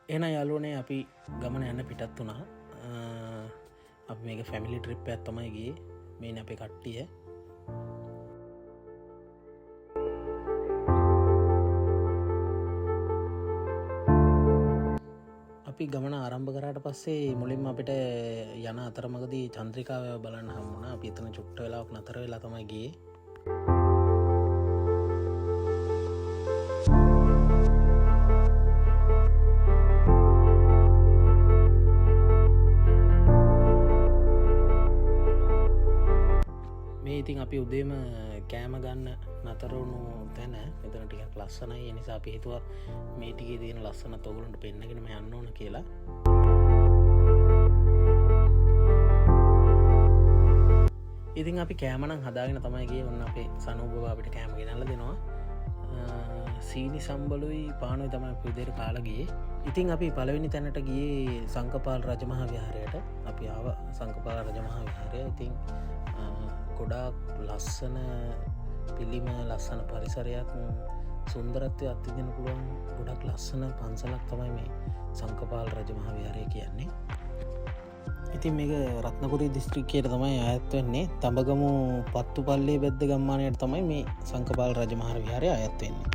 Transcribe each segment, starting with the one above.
එන යාලුවනේ අපි ගමන යන්න පිටත් වුණා. අපි මේක ෆැමිලි ට්‍රිප් එකක් තමයි ගියේ. මේ අපේ කට්ටිය. අපි ගමන ආරම්භ කරාට පස්සේ මුලින්ම අපිට යන අතරමඟදී චන්ද්‍රිකාව බලන්න හම්බුණා. අපි එතන චුට්ට වෙලාවක් නතර වෙලා තමයි ගියේ. ඉතින් අපි උදේම කෑම ගන්න නතරවුණු තැන මෙතන ටිකක් ලස්සනයි. ඒ නිසා අපි හිතුවා මේ ටිකේ තියෙන ලස්සනත් ඔයගොල්ලන්ට පෙන්නගෙනම යන්න ඕන කියලා. ඉතින් අපි කෑම නම් හදාගෙන තමයි ගියේ. ඔන්න අපේ සනූපව අපිට කෑම ගෙනල්ලා දෙනවා. සීනි සම්බලුයි පානුයි තමයි අපි උදේට කාලා ගියේ. ඉතින් අපි පළවෙනි තැනට ගියේ සංකපාල රජමහා විහාරයට. අපි ආවා සංකපාල රජමහා විහාරය. ඉතින් ගොඩාක් ලස්සන පිළිම, ලස්සන පරිසරයක්, සුන්දරත්වය අත්විඳින්න පුළුවන් ගොඩක් ලස්සන පන්සලක් තමයි මේ සංකපාල රජමහා විහාරය කියන්නේ. ඉතින් මේක රත්නපුරී දිස්ත්‍රික්කයට තමයි අයත් වෙන්නේ. තඹගමු පත්තුපල්ලේ බෙද්ද ගම්මානයට තමයි මේ සංකපාල රජමහා විහාරය අයත් වෙන්නේ.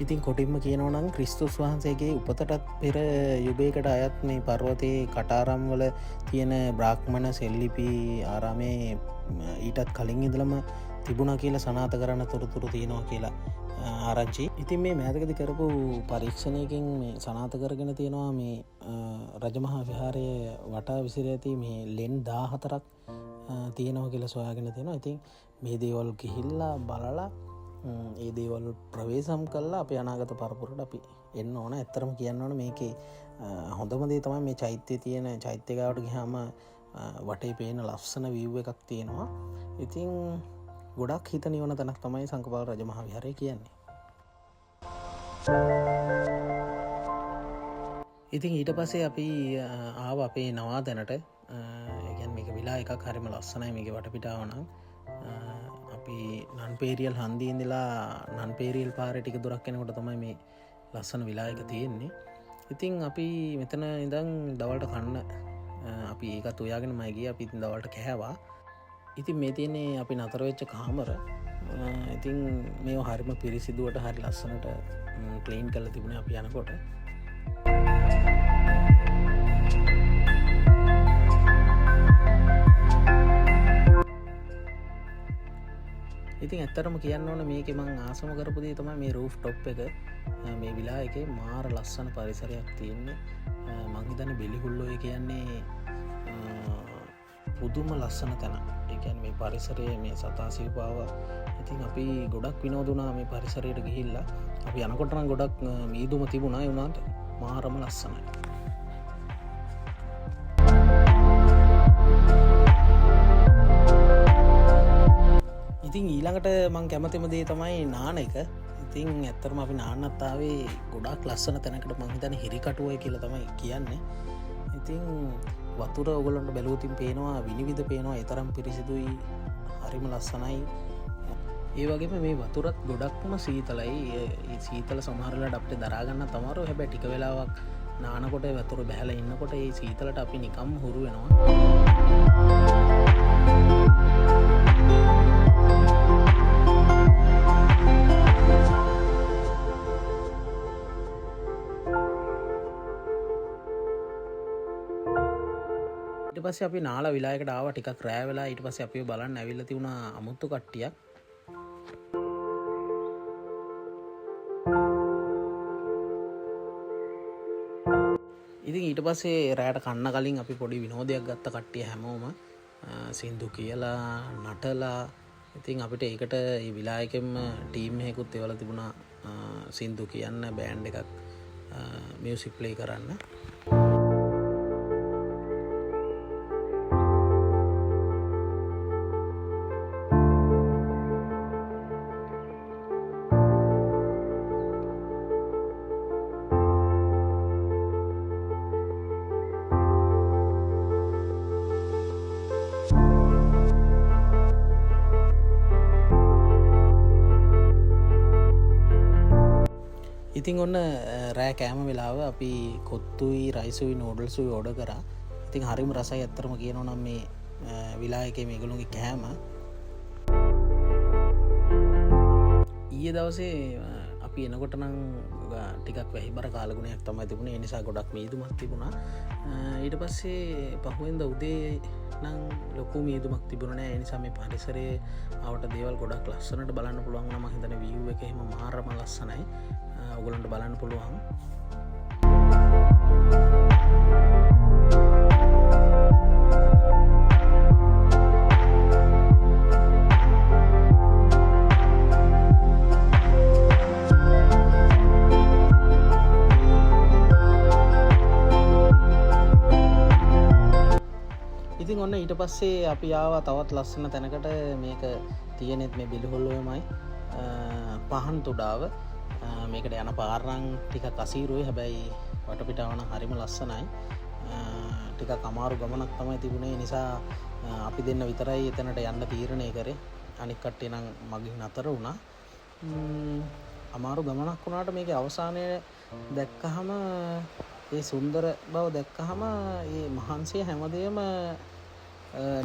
ඉතින් කොටින්ම කියනවා නම් ක්‍රිස්තුස් වහන්සේගේ උපතටත් පෙර යුගයකට අයත් මේ පර්වතයේ කටාරම්වල තියෙන බ්‍රාහ්මණ සෙල්ලිපි ආරාමේ ඊටත් කලින් ඉඳලම තිබුණා කියලා සනාථ කරන්න තොරතුරු තියෙනවා කියලා ආරංචි. ඉතින් මේ මෑතකදී කරපු පරීක්ෂණයකින් මේ සනාථ කරගෙන තියෙනවා මේ රජමහා විහාරයේ වටා විසිර ඇති මේ ලෙන් 14ක් තියෙනවා කියලා සොයාගෙන තියෙනවා. ඉතින් මේ දේවල් ගිහිල්ලා බලලා ඒ දේවල් ප්‍රවේශම් කළා අපේ අනාගත පරපුරට අපි එන්න ඕන. ඇත්තටම කියන්න ඕන මේකේ හොඳම දේ තමයි මේ චෛත්‍යයේ තියෙන චෛත්‍ය ගාවට ගියාම වටේ පේන ලස්සන view එකක් තියෙනවා. ඉතින් ගොඩක් හිත නිවන තැනක් තමයි සංකපාල රජමහා විහාරය කියන්නේ. ඉතින් ඊට පස්සේ අපි ආව අපේ නවාතැනට. කියන්නේ මේක විලා එකක් හරිම ලස්සනයි. මේකේ වටපිටාව නම් අපි නන්පේරියල් හන්දියේ ඉඳලා නන්පේරියල් පාරේ ටික දුරක් යනකොට තමයි මේ ලස්සන විලා එක තියෙන්නේ. ඉතින් අපි මෙතන ඉඳන් දවල්ට කන්න අපි ඒකත් උයාගෙනමයි ගියේ. අපි ඉතින් දවල්ට කෑවා. ඉතින් මේ තියෙන්නේ අපි නතර වෙච්ච කාමර. ඉතින් මේව හරිම පිරිසිදුවට හරි ලස්සනට ක්ලීන් කරලා තිබුණේ අපි යනකොට. ඉතින් ඇත්තටම කියන්න ඕන මේකේ මං ආසම කරපු දේ තමයි මේ රූෆ් ටොප් එක. මේ විලා එකේ මාර ලස්සන පරිසරයක් තියෙන්නේ. මං හිතන්නේ බෙලිහුල්ලෝ කියන්නේ පුදුම ලස්සන තැන. ඒ කියන්නේ මේ පරිසරයේ මේ සතා සිව්පාව. ඉතින් අපි ගොඩක් විනෝදුනා මේ පරිසරයට ගිහිල්ලා. අපි යනකොට නම් ගොඩක් මීදුම තිබුණා. ඒ වුණාට මාරම ලස්සනයි. ඉතින් ඊළඟට මං කැමතිම දේ තමයි නාන එක. ඉතින් ඇත්තටම අපි නාන්නත් ආවේ ගොඩාක් ලස්සන තැනකට. මං හිතන්නේ හිරිකටුවයි කියලා තමයි කියන්නේ. ඉතින් වතුර ඔයගොල්ලන්ට බැලුවොතින් පේනවා විනිවිද පේනවා. ඒ තරම් පිරිසිදුයි, හරිම ලස්සනයි. ඒ වගේම මේ වතුරත් ගොඩක්ම සීතලයි. ඒ සීතල සමහර වෙලාවට අපිට දරා ගන්නත් අමාරුයි. හැබැයි ටික වෙලාවක් නානකොට වතුර බැහැලා ඉන්නකොට ඒ සීතලට අපි නිකම්ම හුරු වෙනවා. ඊට පස්සේ අපි නාලා විලායකට ආවා. ටිකක් රෑ වෙලා ඊට පස්සේ අපිව බලන්න ඇවිල්ලා තිබුණා අමුතු කට්ටියක්. ඉතින් ඊට පස්සේ රෑට කන්න කලින් අපි පොඩි විනෝදයක් ගත්ත කට්ටිය හැමෝම. සින්දු කියලා නටලා. ඉතින් අපිට ඒකට මේ විලායකෙම ටීම් එකකුත් එවලා තිබුණා සින්දු කියන්න බෑන්ඩ් එකක් මියුසික් ප්ලේ කරන්න. ඉතින් ඔන්න රෑ කෑම වෙලාව අපි කොත්තුයි රයිසුයි නෝඩල්සුයි ඕඩ කරා. ඉතින් හරිම රසයි ඇත්තරම කියනවා නම් මේ විලායකේ මේගොල්ලෝගේ කෑම. ඊයේ දවසේ අපි එනකොට නම් ටිකක් වැහිබර කාලගුණයක් තමයි තිබුණේ. ඒ නිසා ගොඩක් මීදුමක් තිබුණා. ඊට පස්සේ පහුවෙන්ද උදේ නම් ලොකු මීදුමක් තිබුණේ නැහැ. ඒ නිසා මේ පරිසරයේ ආවට දේවල් ගොඩක් ලස්සනට බලන්න පුළුවන්. නම් මම හිතන්නේ view එක එහෙම මාරම ලස්සනයි. ඔයගොල්ලන්ට බලන්න පුළුවන්. ඉතින් ඔන්න ඊට පස්සේ අපි ආවා තවත් ලස්සන තැනකට. මේක තියෙනෙත් මේ බිලිහොල්ලෝමයි පහන් තුඩාව. මේකට යන පාරනම් ටිකක් අසීරුයි. හැබැයි වටපිටාව නම් හරිම ලස්සනයි. ටිකක් අමාරු ගමනක් තමයි තිබුණේ. නිසා අපි දෙන්න විතරයි එතනට යන්න තීරණය කරේ. අනික් කට්ටිය නම් මගින් අතර වුණා. අමාරු ගමනක් වුණාට මේකේ අවසානය දැක්කහම ඒ සුන්දර බව දැක්කහම ඒ මහන්සිය හැමදේම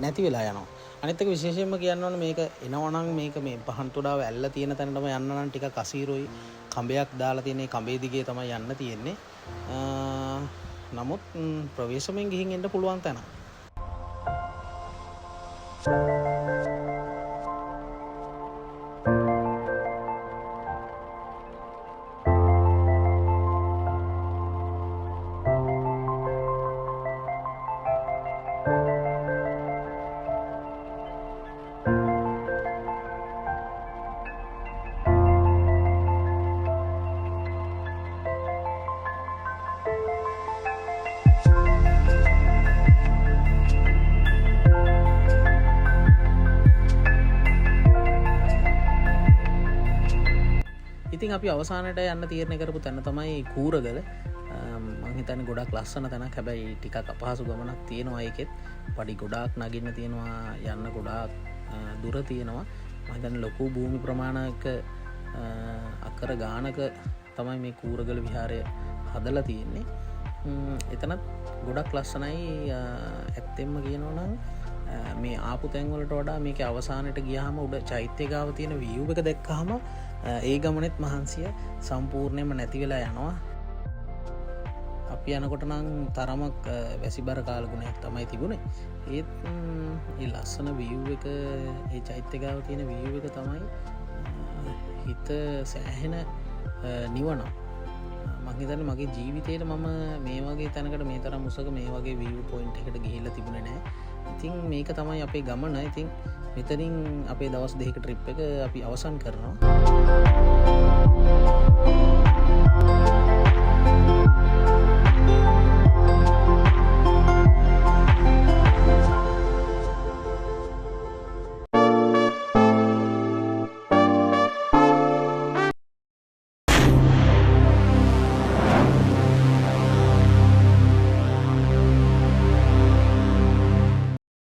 නැති වෙලා යනවා. අනිත් එක විශේෂයෙන්ම කියන්න ඕනේ මේක එනවනම් මේක මේ පහන් තුඩාව ඇල්ල තියෙන තැනටම යන්න නම් ටිකක් අසීරුයි. කඹයක් දාලා තියෙන කඹේ දිගේ තමයි යන්න තියෙන්නේ. නමුත් ප්‍රවේශමෙන් ගිහින් එන්න පුළුවන් තැන. ඉතින් අපි අවසානයට යන්න තීරණය කරපු තැන තමයි කූරගල. මං හිතන්නේ ගොඩක් ලස්සන තැනක්. හැබැයි ටිකක් අපහසු ගමනක් තියෙනවා. ඒකෙත් පඩි ගොඩාක් නගින්න තියෙනවා. යන්න ගොඩාක් දුර තියෙනවා. මම හිතන්නේ ලොකු භූමි ප්‍රමාණයක අකර ගානක තමයි මේ කූරගල විහාරය හදලා තියෙන්නේ. එතනත් ගොඩක් ලස්සනයි. ඇත්තෙන්ම කියනවා නම් මේ ආපු තැන් වලට වඩා මේකේ අවසානයට ගියාම උඩ චෛත්‍ය ගාව තියෙන view එක දැක්කහම ඒ ගමනෙත් මහන්සිය සම්පූර්ණයෙන්ම නැති වෙලා යනවා. අපි යනකොට නම් තරමක් වැසිබර කාලගුණයක් තමයි තිබුණේ. ඒත් ඒ ලස්සන view එක, ඒ චෛත්‍ය ගාව තියෙන view එක තමයි හිත සෑහෙන නිවනවා. මම හිතන්නේ මගේ ජීවිතේට මම මේ වගේ තැනකට මේ තරම් උසක මේ වගේ view point එකකට ගිහිල්ලා තිබුණේ නැහැ. ඉතින් මේක තමයි අපේ ගමන. ඉතින් මෙතනින් අපේ දවස් දෙකක ට්‍රිප් එක අපි අවසන් කරනවා.